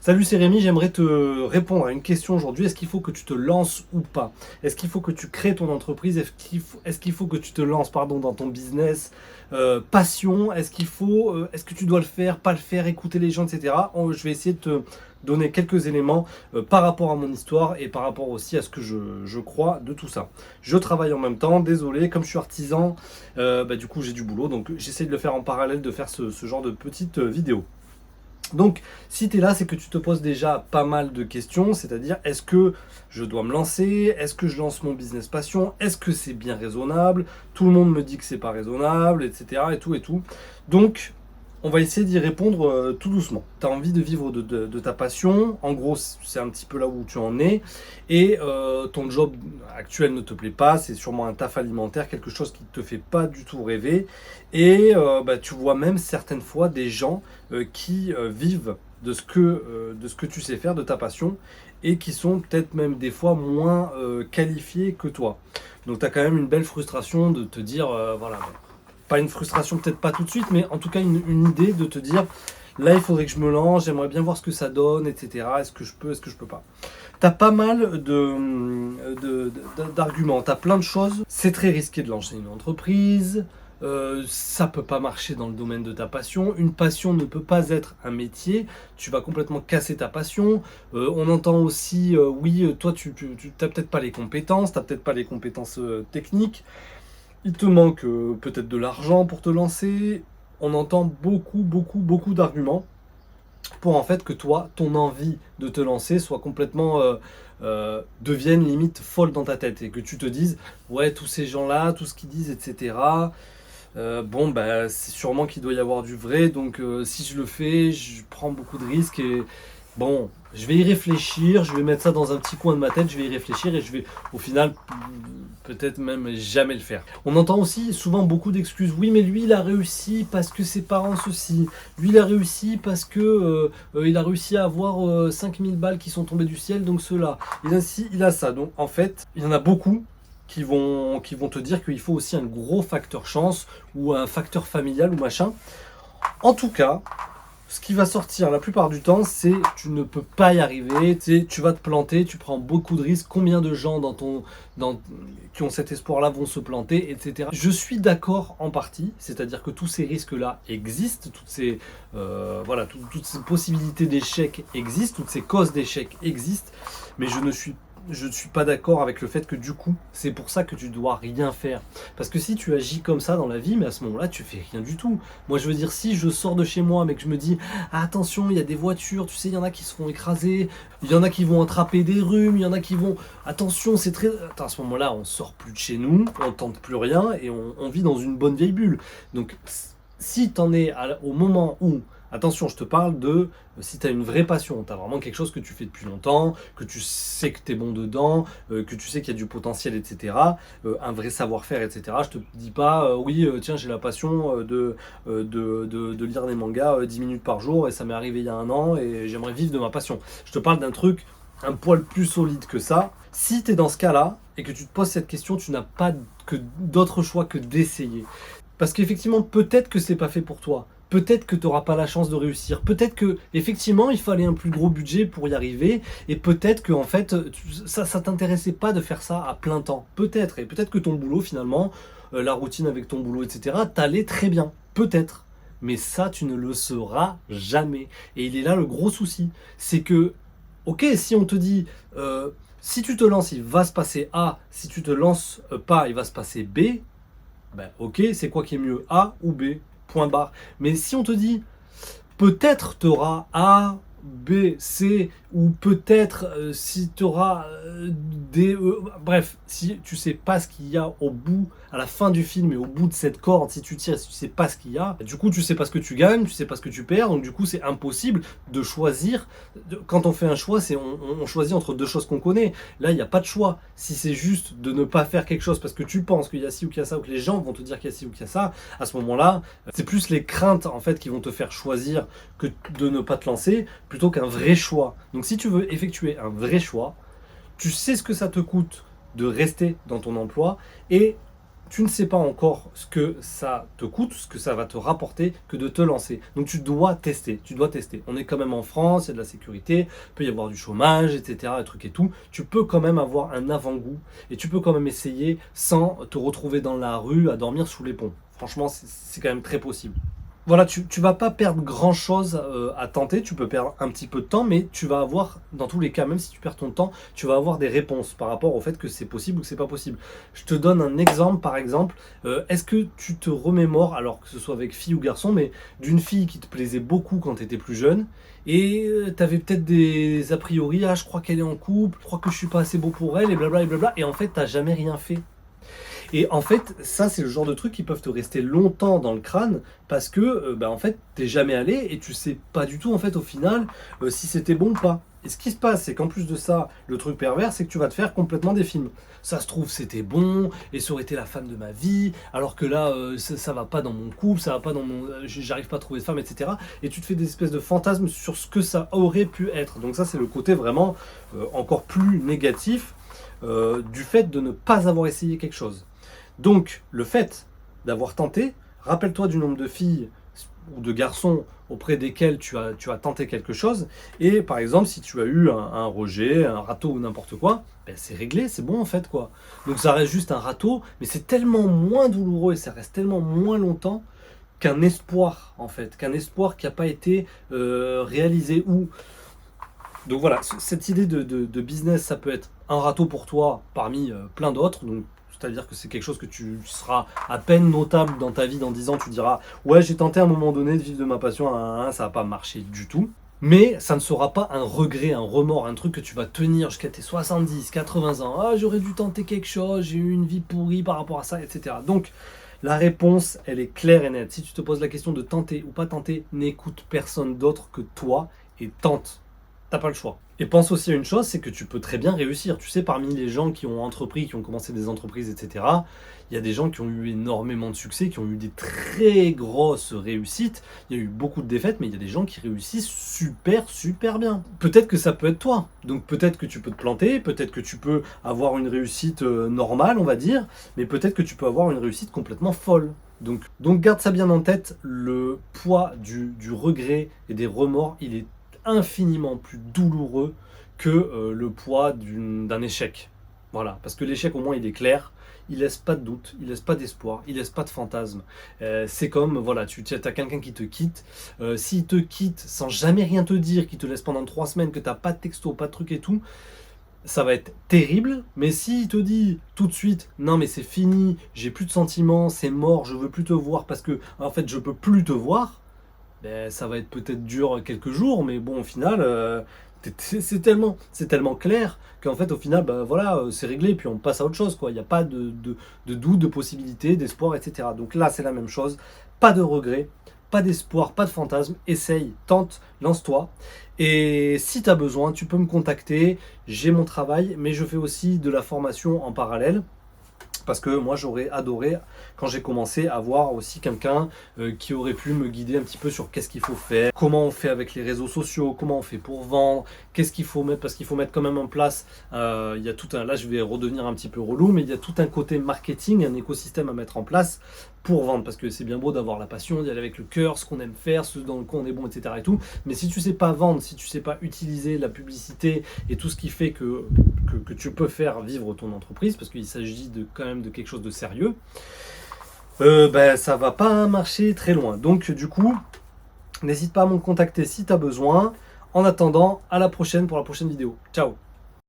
Salut, c'est Rémi, j'aimerais te répondre à une question aujourd'hui. Est-ce qu'il faut que tu te lances ou pas? Est-ce qu'il faut que tu crées ton entreprise? Est-ce qu'il faut que tu te lances, pardon, dans ton business? Passion? Est-ce que tu dois le faire, pas le faire, écouter les gens, etc. Je vais essayer de te donner quelques éléments par rapport à mon histoire et par rapport aussi à ce que je crois de tout ça. Je travaille en même temps, désolé, comme je suis artisan, du coup j'ai du boulot, donc j'essaie de le faire en parallèle, de faire ce genre de petites vidéos. Donc, si tu es là, c'est que tu te poses déjà pas mal de questions, c'est-à-dire est-ce que je dois me lancer? Est-ce que je lance mon business passion? Est-ce que c'est bien raisonnable? Tout le monde me dit que c'est pas raisonnable, etc. et tout et tout. Donc, on va essayer d'y répondre tout doucement. Tu as envie de vivre de ta passion, en gros, c'est un petit peu là où tu en es, et ton job actuel ne te plaît pas, c'est sûrement un taf alimentaire, quelque chose qui ne te fait pas du tout rêver, et tu vois même certaines fois des gens qui vivent de ce que tu sais faire, de ta passion, et qui sont peut-être même des fois moins qualifiés que toi. Donc tu as quand même une belle frustration de te dire, voilà, pas une frustration peut-être pas tout de suite, mais en tout cas une idée de te dire, là il faudrait que je me lance, j'aimerais bien voir ce que ça donne, etc. Est-ce que je peux, est-ce que je peux pas? T'as pas mal d'arguments, t'as plein de choses. C'est très risqué de lancer une entreprise. Ça peut pas marcher dans le domaine de ta passion. Une passion ne peut pas être un métier. Tu vas complètement casser ta passion. On entend aussi, oui, toi, tu n'as peut-être pas les compétences, tu n'as peut-être pas les compétences techniques. Il te manque peut-être de l'argent pour te lancer. On entend beaucoup, beaucoup, beaucoup d'arguments pour en fait que toi, ton envie de te lancer soit complètement devienne limite folle dans ta tête et que tu te dises ouais, tous ces gens-là, tout ce qu'ils disent, etc. C'est sûrement qu'il doit y avoir du vrai, donc si je le fais, je prends beaucoup de risques et bon, je vais y réfléchir, je vais mettre ça dans un petit coin de ma tête, je vais y réfléchir et je vais au final peut-être même jamais le faire. On entend aussi souvent beaucoup d'excuses. Oui, mais lui, il a réussi parce que ses parents ceci. Lui, il a réussi parce que il a réussi à avoir 5000 balles qui sont tombées du ciel, donc cela. Il a ci, il a ça. Donc en fait, il y en a beaucoup qui vont te dire qu'il faut aussi un gros facteur chance ou un facteur familial ou machin. En tout cas, ce qui va sortir la plupart du temps, c'est tu ne peux pas y arriver, tu vas te planter, tu prends beaucoup de risques. Combien de gens qui ont cet espoir-là vont se planter, etc. Je suis d'accord en partie, c'est-à-dire que tous ces risques-là existent, toutes ces possibilités d'échec existent, toutes ces causes d'échec existent, mais je ne suis pas d'accord avec le fait que du coup, c'est pour ça que tu dois rien faire. Parce que si tu agis comme ça dans la vie, mais à ce moment-là, tu fais rien du tout. Moi, je veux dire, si je sors de chez moi, mais que je me dis, ah, attention, il y a des voitures, tu sais, il y en a qui se font écraser, il y en a qui vont attraper des rhumes, il y en a qui vont... Attention, c'est très... Attends, à ce moment-là, on sort plus de chez nous, on tente plus rien, et on vit dans une bonne vieille bulle. Donc, si tu en es au moment où... Attention, je te parle de si tu as une vraie passion, tu as vraiment quelque chose que tu fais depuis longtemps, que tu sais que tu es bon dedans, que tu sais qu'il y a du potentiel, etc. Un vrai savoir-faire, etc. Je te dis pas, oui, tiens, j'ai la passion de lire des mangas 10 minutes par jour et ça m'est arrivé il y a un an et j'aimerais vivre de ma passion. Je te parle d'un truc un poil plus solide que ça. Si tu es dans ce cas-là et que tu te poses cette question, tu n'as pas d'autre choix que d'essayer. Parce qu'effectivement, peut-être que c'est pas fait pour toi. Peut-être que tu n'auras pas la chance de réussir. Peut-être que effectivement il fallait un plus gros budget pour y arriver. Et peut-être que en fait, ça t'intéressait pas de faire ça à plein temps. Peut-être. Et peut-être que ton boulot finalement, la routine avec ton boulot, etc., t'allait très bien. Peut-être. Mais ça, tu ne le sauras jamais. Et il est là le gros souci. C'est que, ok, si on te dit... si tu te lances, il va se passer A. Si tu te lances pas, il va se passer B. Ben, ok, c'est quoi qui est mieux, A ou B? Point barre. Mais si on te dit, peut-être tu auras A, B, C, ou peut-être si tu auras D, E, bref, si tu sais pas ce qu'il y a au bout, à la fin du film et au bout de cette corde, si tu tires, si tu sais pas ce qu'il y a, du coup tu sais pas ce que tu gagnes, tu sais pas ce que tu perds, donc du coup c'est impossible de choisir. Quand on fait un choix, on choisit entre deux choses qu'on connaît. Là, il n'y a pas de choix. Si c'est juste de ne pas faire quelque chose parce que tu penses qu'il y a ci ou qu'il y a ça, ou que les gens vont te dire qu'il y a ci ou qu'il y a ça, à ce moment-là, c'est plus les craintes en fait qui vont te faire choisir que de ne pas te lancer, plutôt qu'un vrai choix. Donc si tu veux effectuer un vrai choix, tu sais ce que ça te coûte de rester dans ton emploi et Tu ne sais pas encore ce que ça te coûte, ce que ça va te rapporter que de te lancer. Donc tu dois tester, tu dois tester. On est quand même en France, il y a de la sécurité, il peut y avoir du chômage, etc. Un truc et tout. Tu peux quand même avoir un avant-goût et tu peux quand même essayer sans te retrouver dans la rue à dormir sous les ponts. Franchement, c'est quand même très possible. Voilà, tu vas pas perdre grand-chose à tenter, tu peux perdre un petit peu de temps, mais tu vas avoir, dans tous les cas, même si tu perds ton temps, tu vas avoir des réponses par rapport au fait que c'est possible ou que c'est pas possible. Je te donne un exemple, par exemple, est-ce que tu te remémores, alors que ce soit avec fille ou garçon, mais d'une fille qui te plaisait beaucoup quand tu étais plus jeune, et tu avais peut-être des a priori, ah je crois qu'elle est en couple, je crois que je suis pas assez beau pour elle, et blabla, et blabla, et en fait t'as jamais rien fait. Et en fait, ça, c'est le genre de trucs qui peuvent te rester longtemps dans le crâne parce que, bah, en fait, t'es jamais allé et tu sais pas du tout, en fait, au final, si c'était bon ou pas. Et ce qui se passe, c'est qu'en plus de ça, le truc pervers, c'est que tu vas te faire complètement des films. Ça se trouve, c'était bon, et ça aurait été la femme de ma vie, alors que là, ça va pas dans mon couple, ça va pas dans mon. J'arrive pas à trouver de femme, etc. Et tu te fais des espèces de fantasmes sur ce que ça aurait pu être. Donc, ça, c'est le côté vraiment encore plus négatif du fait de ne pas avoir essayé quelque chose. Donc, le fait d'avoir tenté, rappelle-toi du nombre de filles ou de garçons auprès desquels tu as tenté quelque chose, et par exemple, si tu as eu un rejet, un râteau ou n'importe quoi, ben c'est réglé, c'est bon en fait quoi. Donc ça reste juste un râteau, mais c'est tellement moins douloureux et ça reste tellement moins longtemps qu'un espoir en fait, qu'un espoir qui n'a pas été réalisé ou donc voilà, cette idée de business, ça peut être un râteau pour toi parmi plein d'autres. Donc, c'est-à-dire que c'est quelque chose que tu seras à peine notable dans ta vie dans 10 ans. Tu diras, ouais, j'ai tenté à un moment donné de vivre de ma passion, ça n'a pas marché du tout. Mais ça ne sera pas un regret, un remords, un truc que tu vas tenir jusqu'à tes 70, 80 ans. Ah, j'aurais dû tenter quelque chose, j'ai eu une vie pourrie par rapport à ça, etc. Donc, la réponse, elle est claire et nette. Si tu te poses la question de tenter ou pas tenter, n'écoute personne d'autre que toi et tente. T'as pas le choix. Et pense aussi à une chose, c'est que tu peux très bien réussir. Tu sais, parmi les gens qui ont entrepris, qui ont commencé des entreprises, etc., il y a des gens qui ont eu énormément de succès, qui ont eu des très grosses réussites. Il y a eu beaucoup de défaites, mais il y a des gens qui réussissent super, super bien. Peut-être que ça peut être toi. Donc peut-être que tu peux te planter, peut-être que tu peux avoir une réussite normale, on va dire, mais peut-être que tu peux avoir une réussite complètement folle. Donc garde ça bien en tête, le poids du regret et des remords, il est infiniment plus douloureux que le poids d'un échec. Voilà, parce que l'échec au moins il est clair, il laisse pas de doute, il laisse pas d'espoir, il laisse pas de fantasme. C'est comme, voilà, tu as quelqu'un qui te quitte, s'il te quitte sans jamais rien te dire, qui te laisse pendant 3 semaines, que t'as pas de texto, pas de truc et tout, ça va être terrible, mais s'il te dit tout de suite, non mais c'est fini, j'ai plus de sentiments, c'est mort, je veux plus te voir parce que en fait je peux plus te voir, ben, ça va être peut-être dur quelques jours, mais bon, au final, c'est tellement clair qu'en fait, au final, ben, voilà, c'est réglé, puis on passe à autre chose, quoi. Il n'y a pas de doute, de possibilité, d'espoir, etc. Donc là, c'est la même chose. Pas de regret, pas d'espoir, pas de fantasme. Essaye, tente, lance-toi. Et si tu as besoin, tu peux me contacter. J'ai mon travail, mais je fais aussi de la formation en parallèle. Parce que moi j'aurais adoré quand j'ai commencé à voir aussi quelqu'un qui aurait pu me guider un petit peu sur qu'est-ce qu'il faut faire, comment on fait avec les réseaux sociaux, comment on fait pour vendre, qu'est-ce qu'il faut mettre, parce qu'il faut mettre quand même en place, il y a tout un, là je vais redevenir un petit peu relou, mais il y a tout un côté marketing, un écosystème à mettre en place pour vendre, parce que c'est bien beau d'avoir la passion, d'y aller avec le cœur, ce qu'on aime faire, ce dans quoi on est bon, etc. et tout, mais si tu sais pas vendre, si tu sais pas utiliser la publicité et tout ce qui fait que tu peux faire vivre ton entreprise, parce qu'il s'agit quand même de quelque chose de sérieux, ben, ça va pas marcher très loin. Donc du coup, n'hésite pas à me contacter si tu as besoin. En attendant, à la prochaine pour la prochaine vidéo. Ciao!